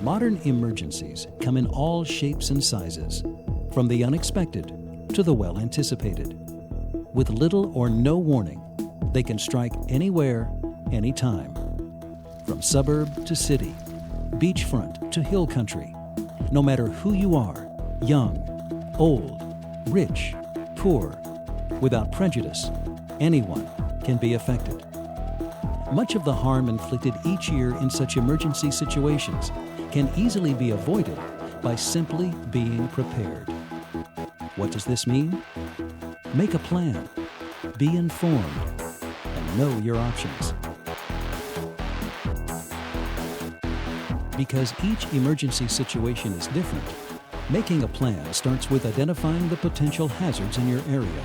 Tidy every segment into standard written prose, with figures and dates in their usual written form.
Modern emergencies come in all shapes and sizes, from the unexpected to the well-anticipated. With little or no warning, they can strike anywhere, anytime. From suburb to city, beachfront to hill country, no matter who you are, young, old, rich, poor, without prejudice, anyone can be affected. Much of the harm inflicted each year in such emergency situations can easily be avoided by simply being prepared. What does this mean? Make a plan, be informed, and know your options. Because each emergency situation is different, making a plan starts with identifying the potential hazards in your area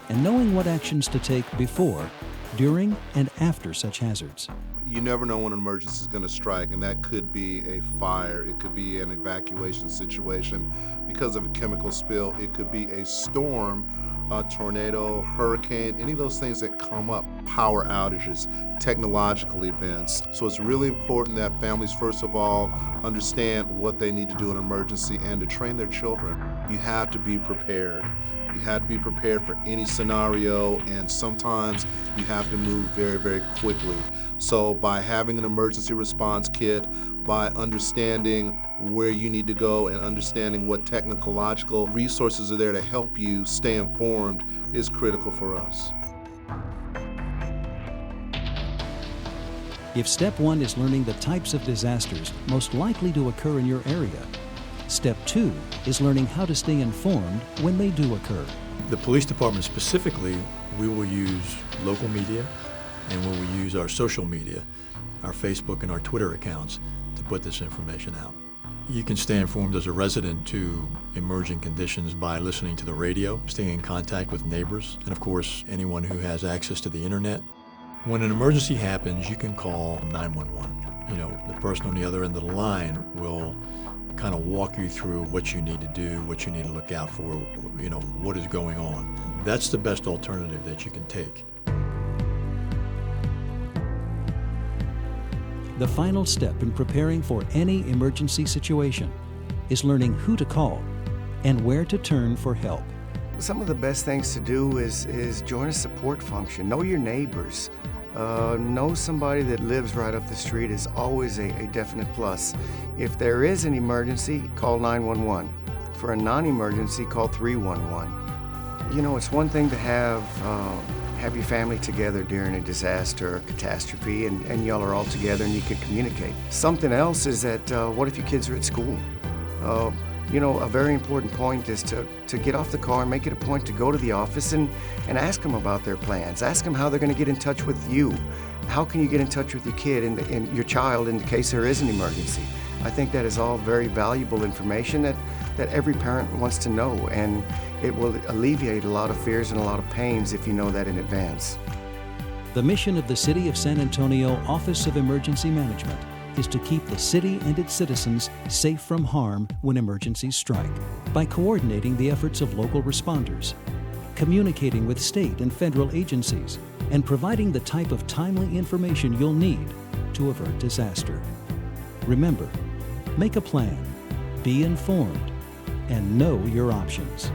and knowing what actions to take before, during, and after such hazards. You never know when an emergency is going to strike, and that could be a fire, it could be an evacuation situation because of a chemical spill, it could be a storm, a tornado, hurricane, any of those things that come up, power outages, technological events. So it's really important that families, first of all, understand what they need to do in an emergency and to train their children. You have to be prepared. You have to be prepared for any scenario, and sometimes you have to move very, very quickly. So by having an emergency response kit, by understanding where you need to go and understanding what technological resources are there to help you stay informed is critical for us. If step 1 is learning the types of disasters most likely to occur in your area, step 2 is learning how to stay informed when they do occur. The police department specifically, we will use local media and we will use our social media, our Facebook and our Twitter accounts to put this information out. You can stay informed as a resident to emerging conditions by listening to the radio, staying in contact with neighbors, and of course anyone who has access to the internet. When an emergency happens, you can call 911. You know, the person on the other end of the line will kind of walk you through what you need to do, what you need to look out for, you know, what is going on. That's the best alternative that you can take. The final step in preparing for any emergency situation is learning who to call and where to turn for help. Some of the best things to do is join a support function. Know your neighbors. Know somebody that lives right up the street is always a definite plus. If there is an emergency, call 911. For a non-emergency, call 311. You know, it's one thing to have your family together during a disaster or catastrophe and y'all are all together and you can communicate. Something else is that what if your kids are at school? You know, a very important point is to get off the car and make it a point to go to the office and ask them about their plans. Ask them how they're going to get in touch with you. How can you get in touch with your kid and your child in the case there is an emergency? I think that is all very valuable information that every parent wants to know, and it will alleviate a lot of fears and a lot of pains if you know that in advance. The mission of the City of San Antonio Office of Emergency Management is to keep the city and its citizens safe from harm when emergencies strike by coordinating the efforts of local responders, communicating with state and federal agencies, and providing the type of timely information you'll need to avert disaster. Remember, make a plan, be informed, and know your options.